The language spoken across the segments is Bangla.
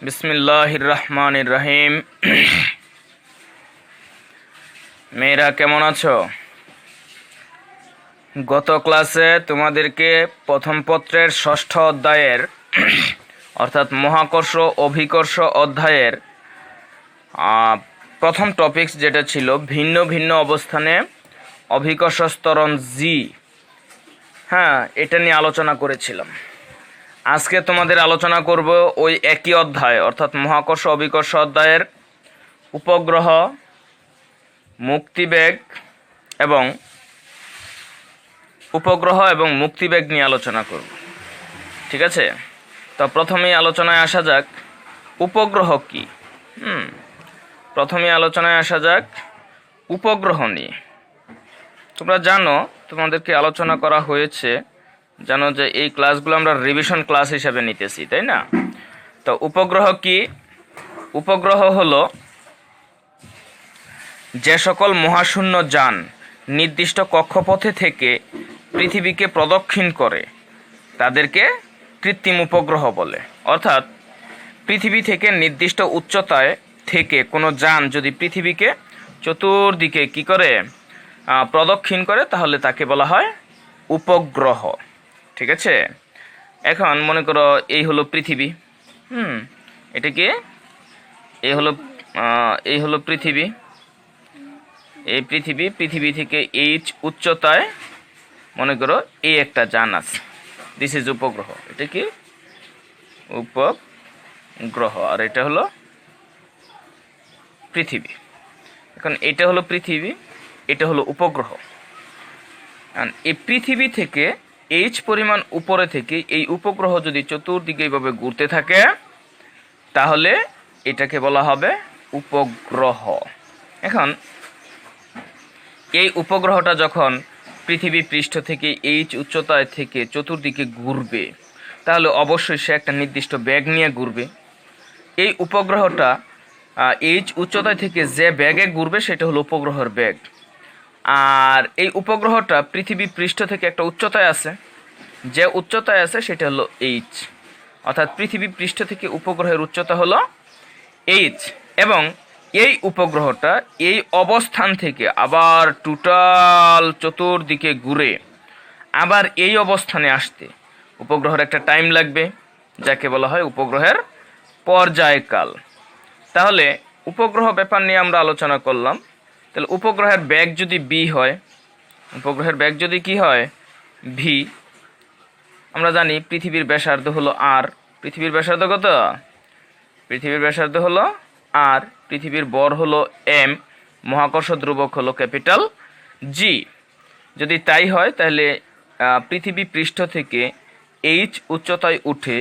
বিসমিল্লাহির রহমানির রহিম। মেয়েরা কেমন আছো? গত ক্লাসে তোমাদেরকে প্রথম পত্রের ষষ্ঠ অধ্যায়ের অর্থাৎ মহাকর্ষ অভিকর্ষ অধ্যায়ের প্রথম টপিকস যেটা ছিল ভিন্ন ভিন্ন অবস্থানে অভিকর্ষ ত্বরণ জি, এটা নিয়ে আলোচনা করেছিলাম। আজকে তোমাদের আলোচনা করব ওই একই অধ্যায় অর্থাৎ মহাকর্ষ অভিকর্ষ অধ্যায়ের উপগ্রহ, মুক্তিবেগ এবং মুক্তিবেগ নিয়ে আলোচনা করব। ঠিক আছে, তো প্রথমেই আলোচনায় আসা যাক উপগ্রহ কি। উপগ্রহ নিয়ে। তোমরা জানো, তোমাদেরকে আলোচনা করা হয়েছে, জানো যে এই ক্লাসগুলো আমরা রিভিশন ক্লাস হিসেবে নিতেছি, তাই না? তো উপগ্রহ কি? উপগ্রহ হলো যে সকল মহাশূন্য যান নির্দিষ্ট কক্ষপথে থেকে পৃথিবীকে প্রদক্ষিণ করে তাদেরকে কৃত্রিম উপগ্রহ বলে। অর্থাৎ পৃথিবী থেকে নির্দিষ্ট উচ্চতায় থেকে কোনো যান যদি পৃথিবীকে চতুর্দিকে কি করে প্রদক্ষিণ করে তাহলে তাকে বলা হয় উপগ্রহ। ঠিক আছে, এখন মনে করো এই হলো পৃথিবী। এটা কি? এই হলো পৃথিবী। এই পৃথিবী থেকে এইচ উচ্চতায় মনে করো এই একটা যান আছে, দিস ইজ উপগ্রহ। এটা কি? উপগ্রহ। আর এটা হলো পৃথিবী। এখন এটা হলো পৃথিবী, এটা হলো উপগ্রহ। এই পৃথিবী থেকে এইচ পরিমাণ উপরে থেকে এই উপগ্রহ যদি চতুর্দিকে এইভাবে ঘুরতে থাকে তাহলে এটাকে বলা হবে উপগ্রহ। এখন এই উপগ্রহটা যখন পৃথিবী পৃষ্ঠ থেকে এইচ উচ্চতায় থেকে চতুর্দিকে ঘুরবে তাহলে অবশ্যই সে একটা নির্দিষ্ট বেগ নিয়ে ঘুরবে। এই উপগ্রহটা এইচ উচ্চতায় থেকে যে বেগে ঘুরবে সেটা হলো উপগ্রহের বেগ। আর এই উপগ্রহটা পৃথিবী পৃষ্ঠ থেকে একটা উচ্চতায় আছে, যে উচ্চতায় আছে সেটা হলো এইচ। অর্থাৎ পৃথিবী পৃষ্ঠ থেকে উপগ্রহের উচ্চতা হলো এইচ, এবং এই উপগ্রহটা এই অবস্থান থেকে আবার টোটাল চতুর্দিকে ঘুরে আবার এই অবস্থানে আসতে উপগ্রহের একটা টাইম লাগবে, যাকে বলা হয় উপগ্রহের পর্যায়কাল। তাহলে উপগ্রহ ব্যাপার নিয়ে আমরা আলোচনা করলাম। তাহলে উপগ্রহের বেগ যদি বি হয়, উপগ্রহের বেগ যদি কি হয়? ভি। আমরা জানি পৃথিবীর ব্যাসার্ধ হলো আর। পৃথিবীর ব্যাসার্ধ কত? পৃথিবীর ব্যাসার্ধ হলো আর। পৃথিবীর বর হলো এম, মহাকর্ষ ধ্রুবক হলো ক্যাপিটাল জি। যদি তাই হয় তাহলে পৃথিবী পৃষ্ঠ থেকে এইচ উচ্চতায় উঠে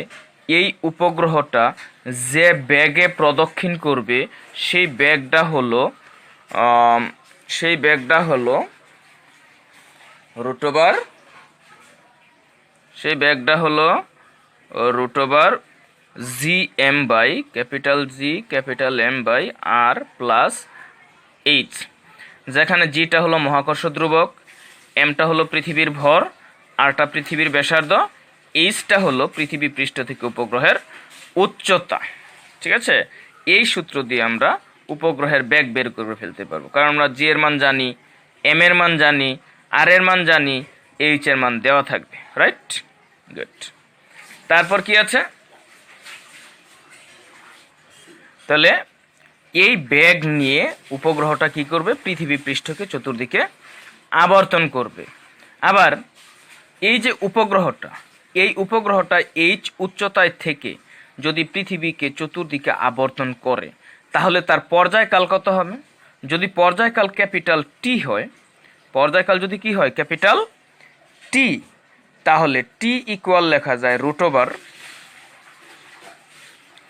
এই উপগ্রহটা যে বেগে প্রদক্ষিণ করবে সেই বেগটা হলো root over G M by capital G capital M by R plus H, যেখানে জিটা হলো মহাকর্ষ ধ্রুবক, এমটা হলো পৃথিবীর ভর, আরটা পৃথিবীর ব্যাসার্ধ, এইচটা হলো পৃথিবী পৃষ্ঠ থেকে উপগ্রহের উচ্চতা। ঠিক আছে, এই সূত্র দিয়ে আমরা উপগ্রহের বেগ বের করে ফেলতে পারবো, কারণ আমরা জি এর মান জানি, এম এর মান জানি, আর এর মান জানি, এইচ এর মান দেওয়া থাকবে। Right, good. তারপর কি আছে? তাহলে এই বেগ নিয়ে উপগ্রহটা কি করবে? পৃথিবী পৃষ্ঠকে চতুর্দিকে আবর্তন করবে। আবার এই যে উপগ্রহটা এইচ উচ্চতায় থেকে যদি পৃথিবীকে চতুর্দিকে আবর্তন করে তাহলে তার পর্যায়কাল কত হবে? যদি পর্যায়কাল ক্যাপিটাল টি হয়, পর্যায়কাল যদি কি হয়? ক্যাপিটাল টি, তাহলে টি ইকুয়াল লেখা যায় root over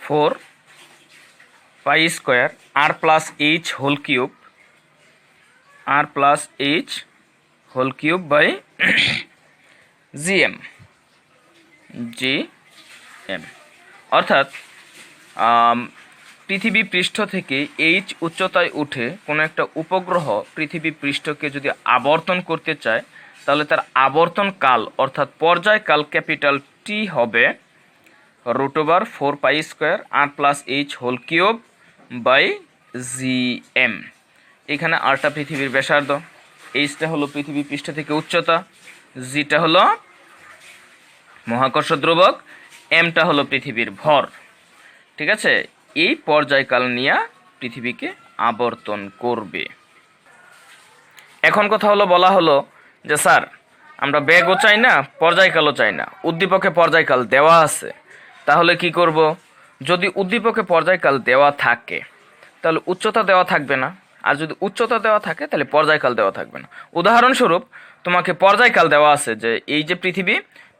4 pi square R plus H whole cube by GM. অর্থাৎ পৃথিবী পৃষ্ঠ থেকে এইচ উচ্চতায় উঠে কোনো একটা উপগ্রহ পৃথিবী পৃষ্ঠকে যদি আবর্তন করতে চায় তাহলে তার আবর্তন কাল অর্থাৎ পর্যায়কাল ক্যাপিটাল টি হবে √4π² r+h⁴ এখানে আরটা পৃথিবীর ব্যাসার্ধ, এইচটা হলো পৃথিবী পৃষ্ঠ থেকে উচ্চতা, জিটা হলো মহাকর্ষ দ্রবক, এমটা হলো পৃথিবীর ভর। ঠিক আছে, এই পর্যায়কাল নিয়ে পৃথিবীকে আবর্তন করবে। এখন কথা হলো, বলা হলো যে স্যার আমরা বেগও চাই না, পর্যায়কালও চাই না, উদ্দীপকে পর্যায়কাল দেওয়া আছে, তাহলে কি করব? যদি উদ্দীপকে পর্যায়কাল দেওয়া থাকে তাহলে উচ্চতা দেওয়া থাকবে না, আর যদি উচ্চতা দেওয়া থাকে তাহলে পর্যায়কাল দেওয়া থাকবে না। উদাহরণস্বরূপ তোমাকে পর্যায়কাল দেওয়া আছে যে এই যে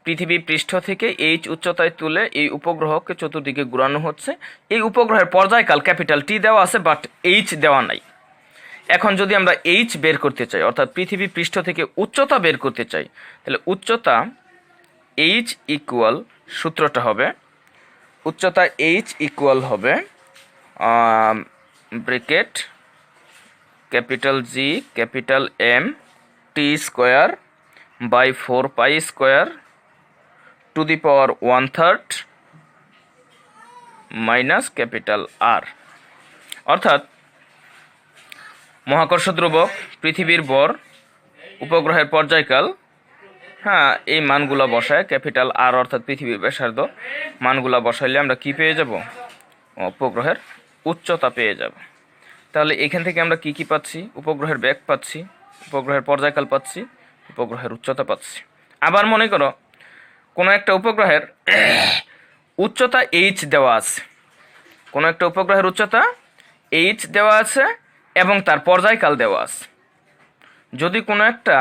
পৃথিবী পৃষ্ঠ থেকে এইচ উচ্চতায় তুলে এই উপগ্রহকে চতুর্দিকে ঘুরানো হচ্ছে, এই উপগ্রহের পর্যায়কাল ক্যাপিটাল টি দেওয়া আছে, বাট এইচ দেওয়া নাই। এখন যদি আমরা এইচ বের করতে চাই, অর্থাৎ পৃথিবী পৃষ্ঠ থেকে উচ্চতা বের করতে চাই, তাহলে উচ্চতা এইচ ইকুয়াল, সূত্রটা হবে উচ্চতা এইচ ইকুয়াল হবে bracket capital G capital M টি² by 4π² to the power 1/3 minus capital R. অর্থাৎ মহাকর্ষ ধ্রুবক, পৃথিবীর ভর, উপগ্রহের পর্যায়কাল, হ্যাঁ এই মানগুলা বসায় ক্যাপিটাল আর অর্থাৎ পৃথিবীর ব্যাসার্ধ মানগুলা বসাইলে আমরা কি পেয়ে যাব? উপগ্রহের উচ্চতা পেয়ে যাব। তাহলে এখান থেকে আমরা কি কি পাচ্ছি? উপগ্রহের বেগ পাচ্ছি, উপগ্রহের পর্যায়কাল পাচ্ছি, উপগ্রহের উচ্চতা পাচ্ছি। আবার মনে করো কোনো একটা উপগ্রহের উচ্চতা এইচ দেওয়া আছে, কোনো একটা উপগ্রহের উচ্চতা এইচ দেওয়া আছে এবং তার পর্যায়কাল দেওয়া আছে। যদি কোনো একটা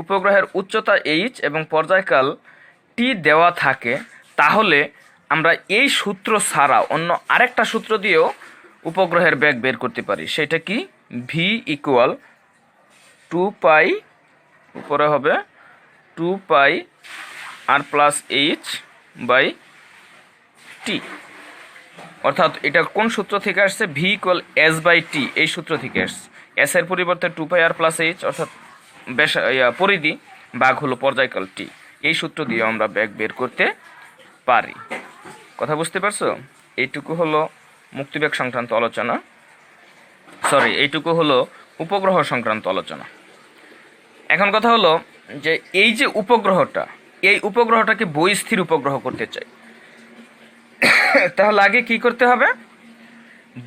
উপগ্রহের উচ্চতা এইচ এবং পর্যায়কাল টি দেওয়া থাকে, তাহলে আমরা এই সূত্র ছাড়া অন্য আরেকটা সূত্র দিয়েও উপগ্রহের বেগ বের করতে পারি। সেটা কি? ভি ইকুয়াল 2π, উপরে হবে 2π r+h/t। অর্থাৎ এটা কোন সূত্র থেকে আসছে? ভি ইকুয়াল s/t, এই সূত্র থেকে আসছে। এস এর পরিবর্তে 2π r+h, অর্থাৎ পরিধি, ভাগ হলো পর্যায়কাল টি। এই সূত্র দিয়ে আমরা বেগ বের করতে পারি। কথা বুঝতে পারছো? এইটুকু হলো মুক্তিবেগ সংক্রান্ত আলোচনা, এইটুকু হলো উপগ্রহ সংক্রান্ত আলোচনা। এখন কথা হলো যে এই যে উপগ্রহটা, এই উপগ্রহটাকে বহিস্থির উপগ্রহ করতে চাই, তাহলে আগে কি করতে হবে?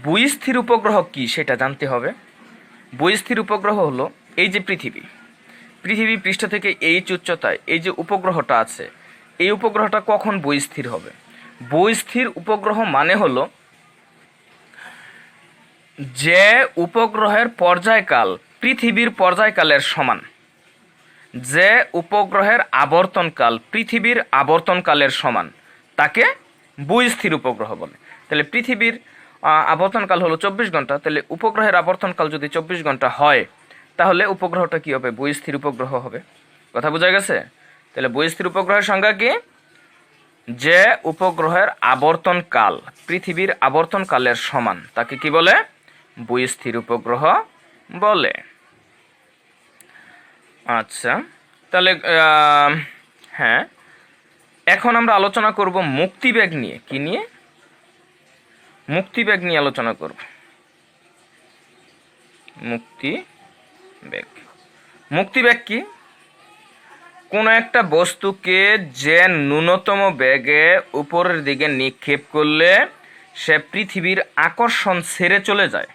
বহিস্থির উপগ্রহ কি সেটা জানতে হবে। বহিস্থির উপগ্রহ হলো এই যে পৃথিবী পৃষ্ঠ থেকে এইচ উচ্চতায় এই যে উপগ্রহটা আছে, এই উপগ্রহটা কখন বহিস্থির হবে? বহিস্থির উপগ্রহ মানে হলো যে উপগ্রহের পর্যায়কাল পৃথিবীর পর্যায়কালের সমান, যে উপগ্রহের আবর্তনকাল পৃথিবীর আবর্তনকালের সমান, তাকে বহিস্থির উপগ্রহ বলে। তাহলে পৃথিবীর আবর্তনকাল হলো 24 ঘন্টা, তাহলে উপগ্রহের আবর্তনকাল যদি 24 ঘন্টা হয়, তাহলে উপগ্রহটা কি হবে? বহিস্থির উপগ্রহ হবে। কথা বোঝা গেছে? তাহলে বহিস্থির উপগ্রহের সংজ্ঞা কি? যে উপগ্রহের আবর্তনকাল পৃথিবীর আবর্তনকালের সমান, তাকে কি বলে? বহিস্থির উপগ্রহ বলে। আচ্ছা, তাহলে হ্যাঁ, এখন আমরা আলোচনা করব মুক্তিবেগ নিয়ে। কি নিয়ে? মুক্তিবেগ নিয়ে আলোচনা করব। মুক্তিবেগ কি? কোনো একটা বস্তুকে যে ন্যূনতম বেগে উপরের দিকে নিক্ষেপ করলে সে পৃথিবীর আকর্ষণ ছেড়ে চলে যায়,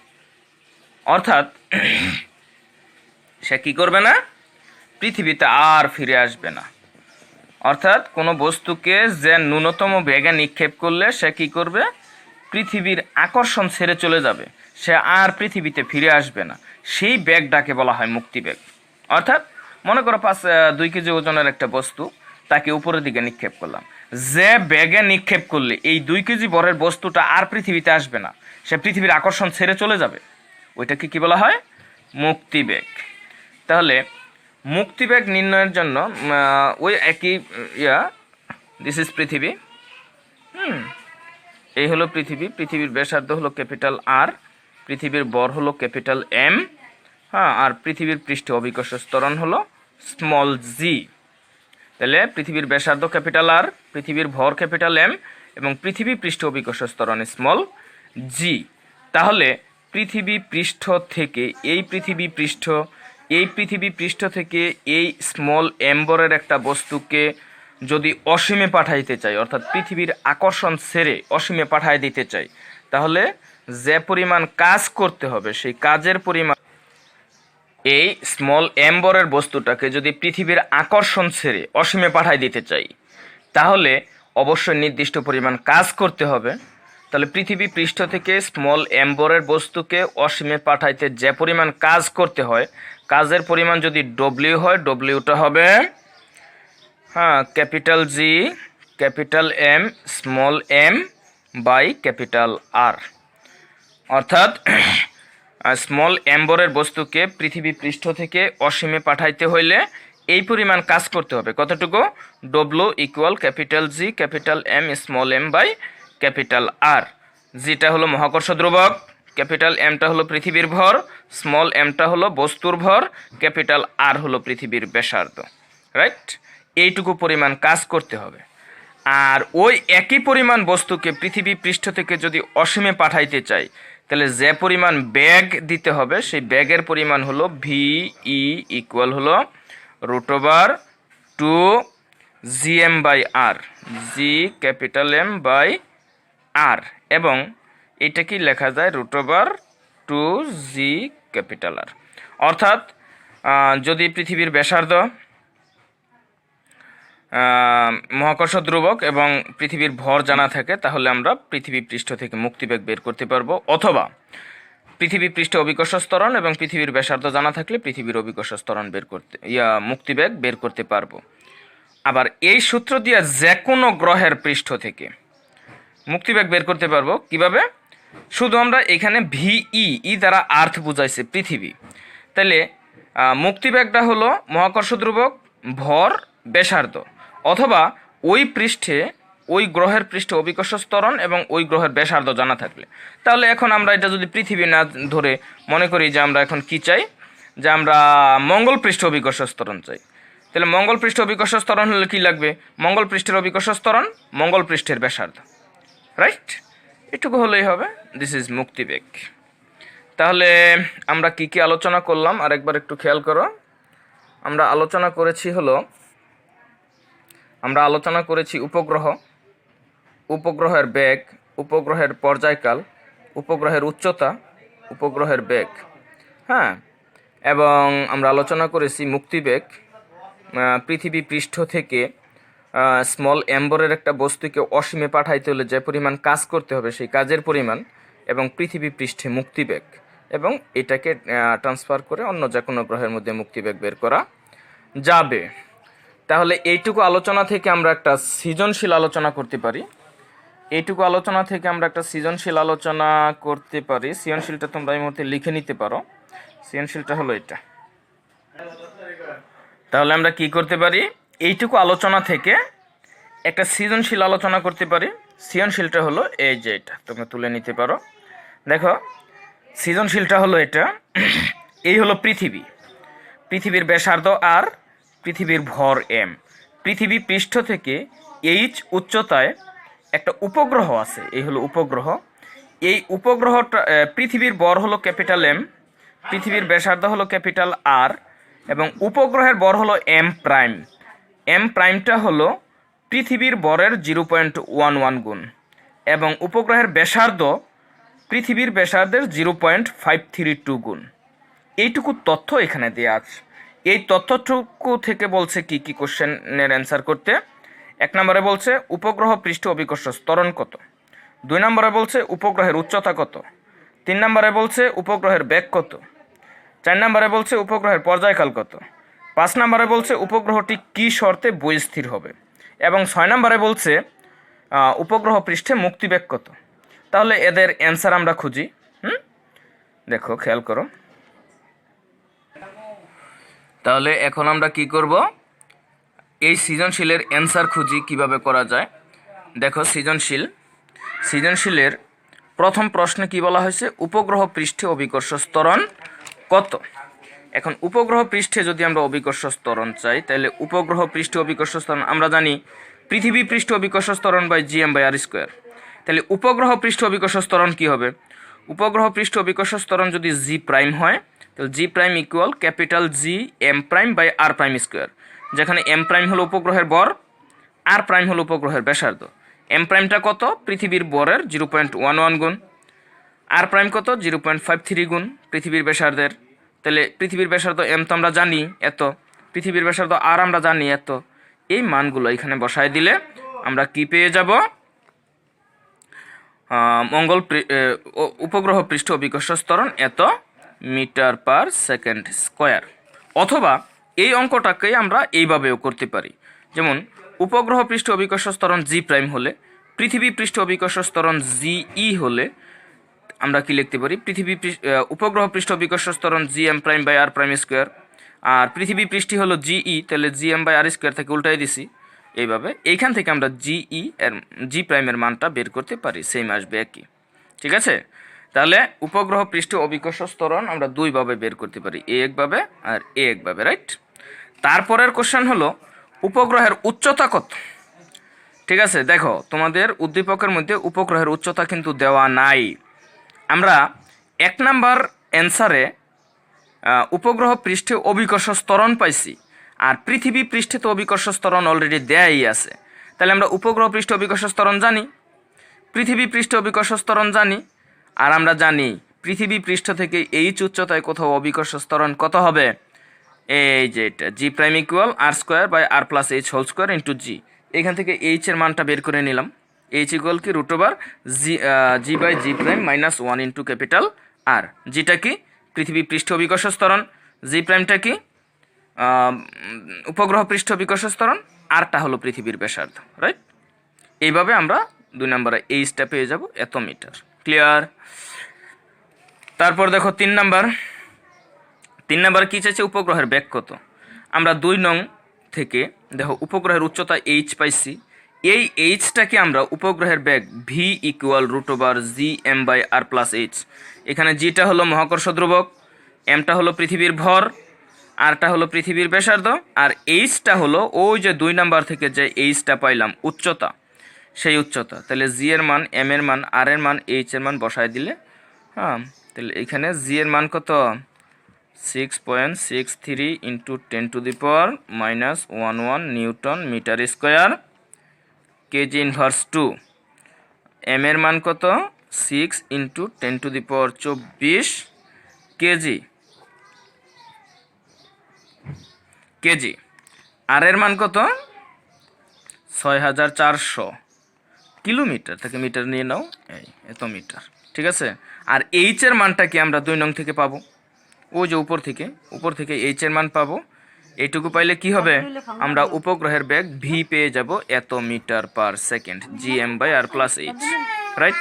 অর্থাৎ সে কি করবে না? পৃথিবীতে আর ফিরে আসবে না। অর্থাৎ কোনো বস্তুকে যে ন্যূনতম বেগে নিক্ষেপ করলে সে কি করবে? পৃথিবীর আকর্ষণ ছেড়ে চলে যাবে, সে আর পৃথিবীতে ফিরে আসবে না। সেই বেগটাকে বলা হয় মুক্তিবেগ। অর্থাৎ মনে করো 2 কেজি ওজনের একটা বস্তু, তাকে উপরের দিকে নিক্ষেপ করলাম, যে বেগে নিক্ষেপ করলে এই 2 কেজি বরের বস্তুটা আর পৃথিবীতে আসবে না, সে পৃথিবীর আকর্ষণ ছেড়ে চলে যাবে, ওইটাকে কি বলা হয়? মুক্তিবেগ। তাহলে মুক্তিবেগ নির্ণয়ের জন্য ওই একই দিস ইজ পৃথিবী, এই হলো পৃথিবীর ব্যাসার্ধ হলো ক্যাপিটাল আর, পৃথিবীর ভর হলো ক্যাপিটাল এম, হ্যাঁ, আর পৃথিবীর পৃষ্ঠে অভিকর্ষ ত্বরণ হলো স্মল জি। তাহলে পৃথিবীর ব্যাসার্ধ ক্যাপিটাল আর, পৃথিবীর ভর ক্যাপিটাল এম, এবং পৃথিবী পৃষ্ঠ অভিকর্ষ ত্বরণ স্মল জি। তাহলে পৃথিবী পৃষ্ঠ থেকে এই পৃথিবী পৃষ্ঠ থেকে এই স্মল এম্বরের একটা বস্তুকে যদি অসীমে পাঠাইতে চাই, অর্থাৎ পৃথিবীর আকর্ষণ ছেড়ে অসীমে পাঠাই দিতে চাই, তাহলে যে পরিমাণ কাজ করতে হবে সেই কাজের পরিমাণ, এই স্মল এম্বরের বস্তুটাকে যদি পৃথিবীর আকর্ষণ ছেড়ে অসীমে পাঠাই দিতে চাই, তাহলে অবশ্যই নির্দিষ্ট পরিমাণ কাজ করতে হবে। তাহলে পৃথিবী পৃষ্ঠ থেকে স্মল এম্বরের বস্তুকে অসীমে পাঠাইতে যে পরিমাণ কাজ করতে হয়, কাজের পরিমাণ যদি ডব্লিউ হয়, ডব্লিউটা হবে capital G capital M small M by capital R. অর্থাৎ স্মল এম্বরের বস্তুকে পৃথিবী পৃষ্ঠ থেকে অসীমে পাঠাইতে হইলে এই পরিমাণ কাজ করতে হবে। কতটুকু? W equal capital G capital M small M by capital R. জিটা হলো মহাকর্ষ ধ্রুবক, ক্যাপিটাল এমটা হলো পৃথিবীর ভর, স্মল এমটা হলো বস্তুর ভর, ক্যাপিটাল আর হলো পৃথিবীর ব্যাসার্ধ। রাইট? এইটুকু পরিমাণ কাজ করতে হবে। আর ওই একই পরিমাণ বস্তুকে পৃথিবী পৃষ্ঠ থেকে যদি অসীমে পাঠাইতে চাই, তাহলে যে পরিমাণ ব্যাগ দিতে হবে সেই ব্যাগের পরিমাণ হলো ভি ই ইকুয়াল হলো √2 GM by R, G capital M by R, এবং এটা কি লেখা যায় √2 জি ক্যাপিটাল আর। অর্থাৎ যদি পৃথিবীর ব্যাসার্ধ, মহাকর্ষ ধ্রুবক এবং পৃথিবীর ভর জানা থাকে, তাহলে আমরা পৃথিবী পৃষ্ঠ থেকে মুক্তিবেগ বের করতে পারবো, অথবা পৃথিবী পৃষ্ঠ অভিকর্ষ ত্বরণ এবং পৃথিবীর ব্যাসার্ধ জানা থাকলে পৃথিবীর অভিকর্ষ ত্বরণ মুক্তিবেগ বের করতে পারবো। আবার এই সূত্র দিয়ে যে কোনো গ্রহের পৃষ্ঠ থেকে মুক্তিবেগ বের করতে পারবো কিভাবে? শুধু আমরা এখানে ভিই দ্বারা আর্থ বুঝাইছে পৃথিবী, তাহলে মুক্তিবেগটা হলো মহাকর্ষ ধ্রুবক, ভর, ব্যাসার্ধ, অথবা ওই পৃষ্ঠে ওই গ্রহের পৃষ্ঠে অভিকর্ষ ত্বরণ এবং ওই গ্রহের ব্যাসার্ধ জানা থাকলে। তাহলে এখন আমরা এটা যদি পৃথিবী না ধরে মনে করি যে আমরা এখন কি চাই, যে আমরা মঙ্গল পৃষ্ঠ অভিকর্ষ ত্বরণ চাই, তাহলে মঙ্গল পৃষ্ঠ অভিকর্ষ ত্বরণ হলে কি লাগবে? মঙ্গল পৃষ্ঠের অভিকর্ষ ত্বরণ, মঙ্গল পৃষ্ঠের ব্যাসার্ধ। রাইট? এটুকু হলেই হবে। দিস ইজ মুক্তিবেগ। তাহলে আমরা কি কি আলোচনা করলাম আরেকবার একটু খেয়াল করো। আমরা আলোচনা করেছি উপগ্রহ, উপগ্রহের বেগ, উপগ্রহের পর্যায়কাল, উপগ্রহের উচ্চতা, উপগ্রহের বেগ, এবং আমরা আলোচনা করেছি মুক্তিবেগ, পৃথিবী পৃষ্ঠ থেকে স্মল এম্বরের একটা বস্তুকে অসীমে পাঠাইতে হলে যে পরিমাণ কাজ করতে হবে সেই কাজের পরিমাণ, এবং পৃথিবী পৃষ্ঠে মুক্তিবেগ, এবং এটাকে ট্রান্সফার করে অন্য যে কোনো গ্রহের মধ্যে মুক্তিবেগ বের করা যাবে। তাহলে এইটুকু আলোচনা থেকে আমরা একটা সৃজনশীল আলোচনা করতে পারি। সৃজনশীলটা তোমরা এই মুহূর্তে লিখে নিতে পারো। সৃজনশীলটা হলো এটা। তাহলে আমরা কি করতে পারি? এইটুকু আলোচনা থেকে একটা সৃজনশীল আলোচনা করতে পারি। সৃজনশীলটা হলো এই যে এটা, তোমরা তুলে নিতে পারো। দেখো, সৃজনশীলটা হলো এটা। এই হলো পৃথিবীর ব্যাসার্ধ আর, পৃথিবীর ভর এম, পৃথিবী পৃষ্ঠ থেকে এইচ উচ্চতায় একটা উপগ্রহ আছে, এই হলো উপগ্রহ। এই উপগ্রহটা, পৃথিবীর ভর হলো ক্যাপিটাল এম, পৃথিবীর ব্যাসার্ধ হলো ক্যাপিটাল আর, এবং উপগ্রহের ভর হলো এম প্রাইম। এম প্রাইমটা হলো পৃথিবীর ভরের 0.11 গুণ, এবং উপগ্রহের ব্যাসার্ধ পৃথিবীর ব্যাসার্ধের 0.532 গুণ। এইটুকু তথ্য এখানে দেওয়া আছে। এই তথ্যটুকু থেকে বলছে কি কি কোশ্চেনের অ্যান্সার করতে। 1 নম্বরে বলছে উপগ্রহ পৃষ্ঠ অভিকর্ষ ত্বরণ কত, 2 নম্বরে বলছে উপগ্রহের উচ্চতা কত, 3 নম্বরে বলছে উপগ্রহের বেগ কত, 4 নম্বরে বলছে উপগ্রহের পর্যায়কাল কত, 5 নম্বরে বলছে উপগ্রহটি কি শর্তে বহিস্থির হবে, এবং 6 নম্বরে বলছে উপগ্রহ পৃষ্ঠে মুক্তিবেগ কত। তাহলে এদের অ্যান্সার আমরা খুঁজি। দেখো, খেয়াল করো। তাহলে এখন আমরা কি করব? এই সৃজনশীলের অ্যান্সার খুঁজি কিভাবে করা যায়। দেখো, সৃজনশীলের প্রথম প্রশ্নে কি বলা হয়েছে? উপগ্রহ পৃষ্ঠে অভিকর্ষ ত্বরণ কত। এখন উপগ্রহ পৃষ্ঠে যদি আমরা অভিকর্ষ ত্বরণ চাই, তাহলে উপগ্রহ পৃষ্ঠে অভিকর্ষ ত্বরণ আমরা জানি পৃথিবী পৃষ্ঠ অভিকর্ষজ ত্বরণ by GM by R square. তাহলে উপগ্রহ পৃষ্ঠ অভিকর্ষজ ত্বরণ কী হবে? উপগ্রহ পৃষ্ঠ অভিকর্ষজ ত্বরণ যদি G প্রাইম হয় তাহলে G prime equal capital G M prime by R prime square, যেখানে M প্রাইম হলো উপগ্রহের বর, R প্রাইম হলো উপগ্রহের ব্যাসার্ধ। M প্রাইমটা কত? পৃথিবীর বরের 0.11 গুণ, R প্রাইম কত? 0.53 গুণ পৃথিবীর ব্যাসার্ধের। তাহলে পৃথিবীর ব্যাসার্ধ M তো আমরা জানি এত, পৃথিবীর ব্যাসার্ধ R আমরা জানি এত। এই মানগুলো এখানে বসায় দিলে আমরা কি পেয়ে যাব? উপগ্রহ পৃষ্ঠ অভিকর্ষজ ত্বরণ এত মিটার পার সেকেন্ড স্কোয়ার। অথবা এই অঙ্কটাকে আমরা এইভাবেও করতে পারি, যেমন উপগ্রহ পৃষ্ঠ অভিকর্ষজ ত্বরণ G প্রাইম হলে পৃথিবী পৃষ্ঠ অভিকর্ষজ ত্বরণ GE হলে আমরা কি লিখতে পারি? উপগ্রহ পৃষ্ঠ অভিকর্ষজ ত্বরণ GM prime by R prime square, আর পৃথিবী পৃষ্ঠি হলো GE, তাহলে GM বাই R স্কোয়ার থেকে উল্টাই দিছি। এইভাবে এইখান থেকে আমরা G প্রাইমের মানটা বের করতে পারি, সেম আসবে একই। ঠিক আছে, তাহলে উপগ্রহ পৃষ্ঠ অভিকর্ষজ ত্বরণ আমরা দুইভাবে বের করতে পারি, একভাবে আর একভাবে, রাইট? তারপরের কোশ্চেন হলো উপগ্রহের উচ্চতা কত? ঠিক আছে, দেখো তোমাদের উদ্দীপকের মধ্যে উপগ্রহের উচ্চতা কিন্তু দেওয়া নাই। আমরা 1 নাম্বার অ্যান্সারে উপগ্রহ পৃষ্ঠে অভিকর্ষজ ত্বরণ পাইছি, আর পৃথিবী পৃষ্ঠে তো অভিকর্ষজ ত্বরণ অলরেডি দেয়াই আছে। তাহলে আমরা উপগ্রহ পৃষ্ঠ অভিকর্ষজ ত্বরণ জানি, পৃথিবী পৃষ্ঠ অভিকর্ষজ ত্বরণ জানি, আর আমরা জানি পৃথিবী পৃষ্ঠ থেকে H উচ্চতায় কোথাও অভিকর্ষজ ত্বরণ কত হবে? এই যে এটা G prime equal R square by R plus H whole square into G। এখান থেকে H এর মানটা বের করে নিলাম। H ইকুয়াল কি √ওভার G by G prime minus 1 into capital R। জিটা কি? পৃথিবী পৃষ্ঠ অভিকর্ষজ ত্বরণ। G প্রাইমটা কি? উপগ্রহ পৃষ্ঠ অভিকর্ষজ ত্বরণ। আরটা হলো পৃথিবীর ব্যাসার্ধ, রাইট? এইভাবে আমরা 2 নম্বরে Hটা পেয়ে যাব এত মিটার। ক্লিয়ার? তারপর দেখো 3 নাম্বার কি চাইছে? উপগ্রহের বেগ কত? আমরা 2 নং থেকে দেখো উপগ্রহের উচ্চতা H পাইছি, এই Hটাকে আমরা উপগ্রহের বেগ V ইকুয়াল √ওভার GM by R plus H। এখানে Gটা হলো মহাকর্ষ ধ্রুবক, Mটা হলো পৃথিবীর ভর, Rটা হলো পৃথিবীর ব্যাসার্ধ, আর Hটা হলো ওই যে 2 নাম্বার থেকে যে Hটা পাইলাম উচ্চতা, সেই উচ্চতা। তাহলে G এর মান, M এর মান, R এর মান, H এর মান বসায় দিলে, হ্যাঁ, তাহলে এখানে G এর মান কত? 6.63 into 10⁻⁻11 newton metre square KG inverse 2। M এর মান কত? 6 ইন্টু 10⁻24 কেজি। আর এর মান কত? 6400 কিলোমিটার, থেকে মিটার নিয়ে নাও, এই এত মিটার। ঠিক আছে, আর H এর মানটা কি আমরা 2 নং থেকে পাবো? ওই যে উপর থেকে H এর মান পাবো। এইটুকু পাইলে কি হবে? আমরা উপগ্রহের বেগ V পেয়ে যাব এত metre per second, GM by R plus H, right?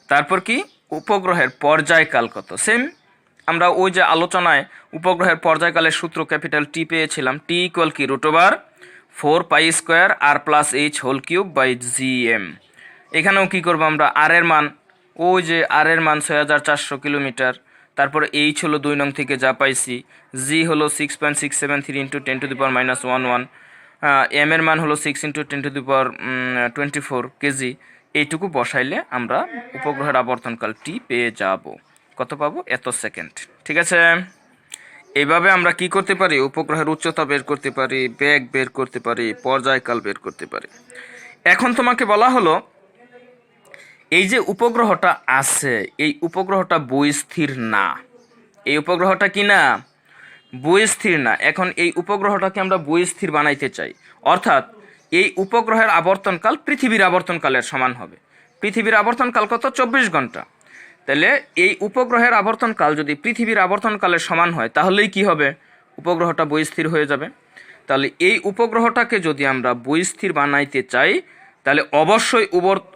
তারপর কি? উপগ্রহের পর্যায়কাল কত? সেম আমরা ওই যে আলোচনায় উপগ্রহের পর্যায়কালের সূত্র ক্যাপিটাল T পেয়েছিলাম, T ইকুয়াল কি √over 4π² R plus H whole cube by GM। এখানেও কি করবো আমরা? আর এর মান, ওই যে আর এর মান 6400 কিলোমিটার, তারপরে H হলো 2 নং থেকে যা পাইছি, G হলো 6.673 ইন্টু 10⁻⁻11, M এর মান হলো 6 ইন্টু 10⁻24 কেজি। এইটুকু বসাইলে আমরা উপগ্রহের আবর্তনকাল T পেয়ে যাব। কত পাবো? এত সেকেন্ড। ঠিক আছে, এইভাবে আমরা কি করতে পারি? উপগ্রহের উচ্চতা বের করতে পারি, বেগ বের করতে পারি, পর্যায়কাল বের করতে পারি। এখন তোমাকে বলা হলো এই যে উপগ্রহটা আছে, এই উপগ্রহটা বহিস্থির না। এই উপগ্রহটা কি না? বহিস্থির না। এখন এই উপগ্রহটাকে আমরা বহিস্থির বানাইতে চাই, অর্থাৎ এই উপগ্রহের আবর্তনকাল পৃথিবীর আবর্তনকালের সমান হবে। পৃথিবীর আবর্তনকাল কত? 24 ঘন্টা। তাহলে এই উপগ্রহের আবর্তনকাল যদি পৃথিবীর আবর্তনকালের সমান হয়, তাহলেই কি হবে? উপগ্রহটা বহিস্থির হয়ে যাবে। তাহলে এই উপগ্রহটাকে যদি আমরা বহিস্থির বানাইতে চাই, তাহলে অবশ্যই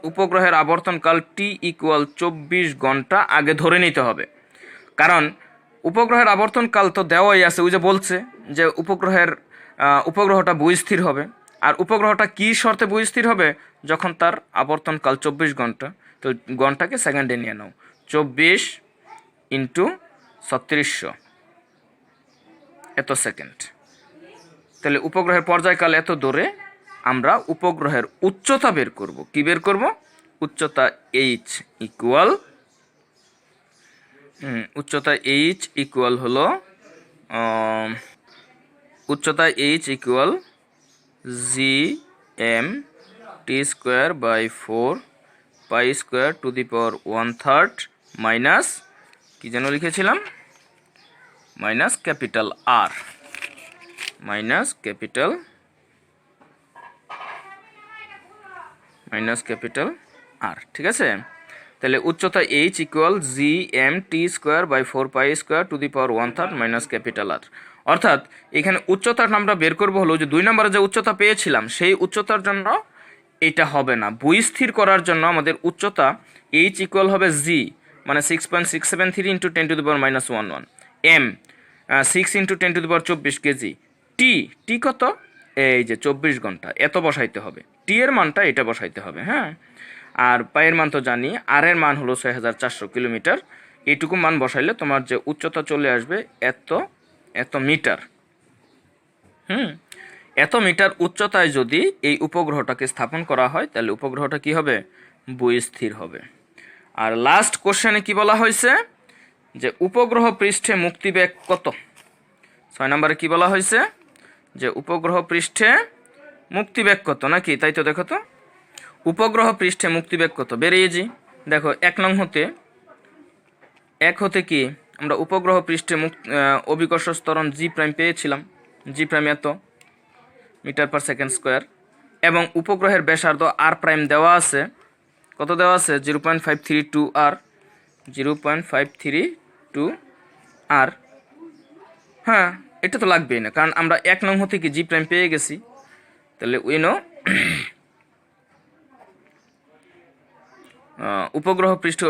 উপগ্রহের আবর্তনকাল T ইকুয়াল 24 ঘন্টা আগে ধরে নিতে হবে। কারণ উপগ্রহের আবর্তনকাল তো দেওয়াই আছে, ওই যে বলছে যে উপগ্রহটা বহিস্থির হবে। আর উপগ্রহটা কি শর্তে বহিস্থির হবে? যখন তার আবর্তনকাল 24 ঘন্টা। তো ঘন্টাকে সেকেন্ডে নিয়ে নাও, 24 ইন্টু 3600 এত সেকেন্ড। তাহলে উপগ্রহের পর্যায়কাল এত দূরে, আমরা উপগ্রহের উচ্চতা বের করব। কি বের করব? উচ্চতা এইচ ইকুয়াল হলো উচ্চতা H equal G M T square by 4 pi square to the power 1/3 minus কি যেন লিখেছিলাম, মাইনাস ক্যাপিটাল আর, ঠিক আছে। তাহলে উচ্চতা H equal G M T square by 4 pi square to the power 1/3 minus capital R. অর্থাৎ এখানে উচ্চতার আমরা বের করবো হলো যে 2 নম্বরে যে উচ্চতা পেয়েছিলাম সেই উচ্চতার জন্য এটা হবে না। বুই স্থির করার জন্য আমাদের উচ্চতা এইচ ইকুয়াল হবে জি মানে 6.673 into 10 to the power minus 11, M 6 into 10 to the power 24 KG, T কত, এই যে 24 ঘন্টা, এত বসাইতে হবে। টি এর মানটা এটা বসাইতে হবে, হ্যাঁ। আর পায়ের মান তো জানি, আর এর মান হলো 6400 কিলোমিটার। এইটুকু মান বসাইলে তোমার যে উচ্চতা চলে আসবে এত মিটার। এত মিটার উচ্চতায় যদি এই উপগ্রহটাকে স্থাপন করা হয় তাহলে উপগ্রহটা কি হবে? ভূস্থির হবে। আর লাস্ট কোশ্চেনে কি বলা হয়েছে যে উপগ্রহ পৃষ্ঠে মুক্তিবেগ কত? 6 নম্বরে কি বলা হয়েছে যে উপগ্রহ পৃষ্ঠে মুক্তিবেগ কত, নাকি? তাই তো, দেখো তো উপগ্রহ পৃষ্ঠে মুক্তিবেগ কত বেরিয়েছি। দেখো 1 নং হতে কি আমরা উপগ্রহ পৃষ্ঠে অভিকর্ষ ত্বরণ জি প্রাইম পেয়েছিলাম, জি প্রাইম এত মিটার পার সেকেন্ড স্কোয়ার, এবং উপগ্রহের ব্যাসার্ধ আর প্রাইম দেওয়া আছে, কত দেওয়া আছে? 0.532 আর, 0.532 আর। হ্যাঁ, এটা তো লাগবেই না, কারণ আমরা 1 নং হতে কি জি প্রাইম পেয়ে গেছি। তাহলে উইনো উপগ্রহ পৃষ্ঠ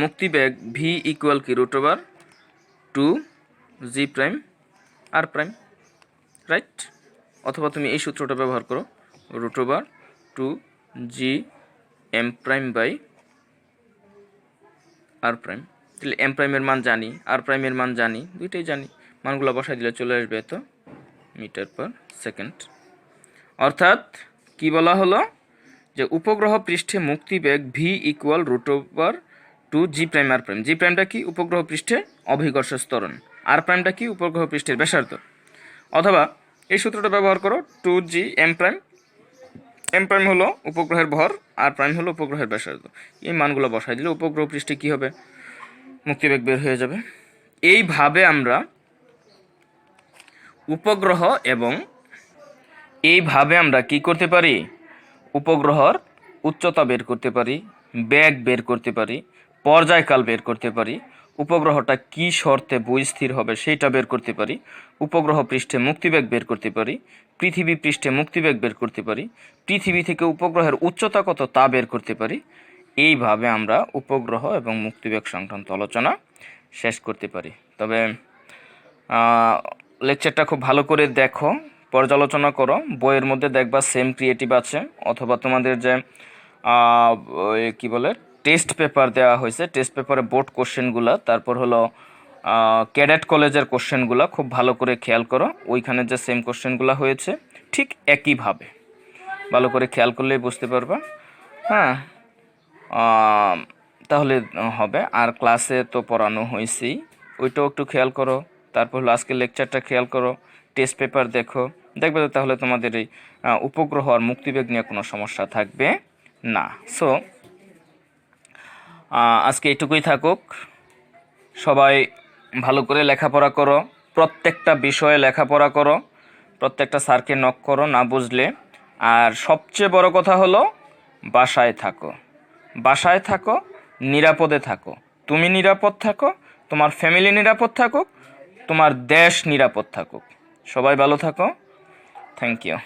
মুক্তিবেগ ভি ইকুয়াল কি √2 G prime R prime, right? অথবা তুমি এই সূত্রটা ব্যবহার করো, √2 G M prime by R prime. তাহলে এম প্রাইমের মান জানি, আর প্রাইমের মান জানি, দুইটাই জানি। মানগুলো বসাই দিলে চলে আসবে এত মিটার পার সেকেন্ড। অর্থাৎ কি বলা হলো যে উপগ্রহ পৃষ্ঠে মুক্তিবেগ V equal √2 G prime R prime. জি প্রাইমটা কি? উপগ্রহ পৃষ্ঠে অভিকর্ষ ত্বরণ। আর প্রাইমটা কি? উপগ্রহ পৃষ্ঠের ব্যাসার্ধ। অথবা এই সূত্রটা ব্যবহার করো, 2 G M prime, M prime হলো উপগ্রহের ভর, আর প্রাইম হলো উপগ্রহের ব্যাসার্ধ। এই মানগুলো বসাই দিলে উপগ্রহ পৃষ্ঠে কি হবে? মুক্তিবেগ বের হয়ে যাবে। এইভাবে আমরা উপগ্রহ এবং কি করতে পারি? উপগ্রহর উচ্চতা বের করতে পারি, বেগ বের করতে পারি, পর্যায়কাল বের করতে পারি, উপগ্রহটা কি শর্তে ভূস্থির হবে সেটা বের করতে পারি, উপগ্রহ পৃষ্ঠে মুক্তিবেগ বের করতে পারি, পৃথিবী পৃষ্ঠে মুক্তিবেগ বের করতে পারি, পৃথিবী থেকে উপগ্রহের উচ্চতা কত তা বের করতে পারি। এইভাবে আমরা উপগ্রহ এবং মুক্তিবেগ সংক্রান্ত আলোচনা শেষ করতে পারি। তবে লেকচারটা খুব ভালো করে দেখো, পর্যালোচনা করো, বইয়ের মধ্যে দেখবা সেম ক্রিয়েটিভ আছে, অথবা তোমাদের যে কি বলে টেস্ট পেপার দেওয়া হয়েছে, টেস্ট পেপারে বোর্ড কোশ্চেনগুলো, তারপর হলো ক্যাডেট কলেজের কোশ্চেনগুলো খুব ভালো করে খেয়াল করো। ওইখানে যে সেম কোশ্চেনগুলো হয়েছে ঠিক একইভাবে ভালো করে খেয়াল করলেই বুঝতে পারবা, হ্যাঁ। তাহলে হবে। আর ক্লাসে তো পড়ানো হয়েছেই, ওইটাও একটু খেয়াল করো। তারপর হলো আজকে লেকচারটা খেয়াল করো, টেস্ট পেপার দেখবে তাহলে তোমাদের এই উপগ্রহ আর মুক্তিবেগ নিয়ে কোনো সমস্যা থাকবে না। সো আজকে এইটুকুই থাকুক। সবাই ভালো করে লেখাপড়া করো, প্রত্যেকটা বিষয়ে লেখাপড়া করো, প্রত্যেকটা স্যারকে নক করো না বুঝলে। আর সবচেয়ে বড় কথা হলো বাসায় থাকো, নিরাপদে থাকো। তুমি নিরাপদ থাকো, তোমার ফ্যামিলি নিরাপদ থাকুক, তোমার দেশ নিরাপদ থাকুক। সবাই ভালো থাকো। Thank you.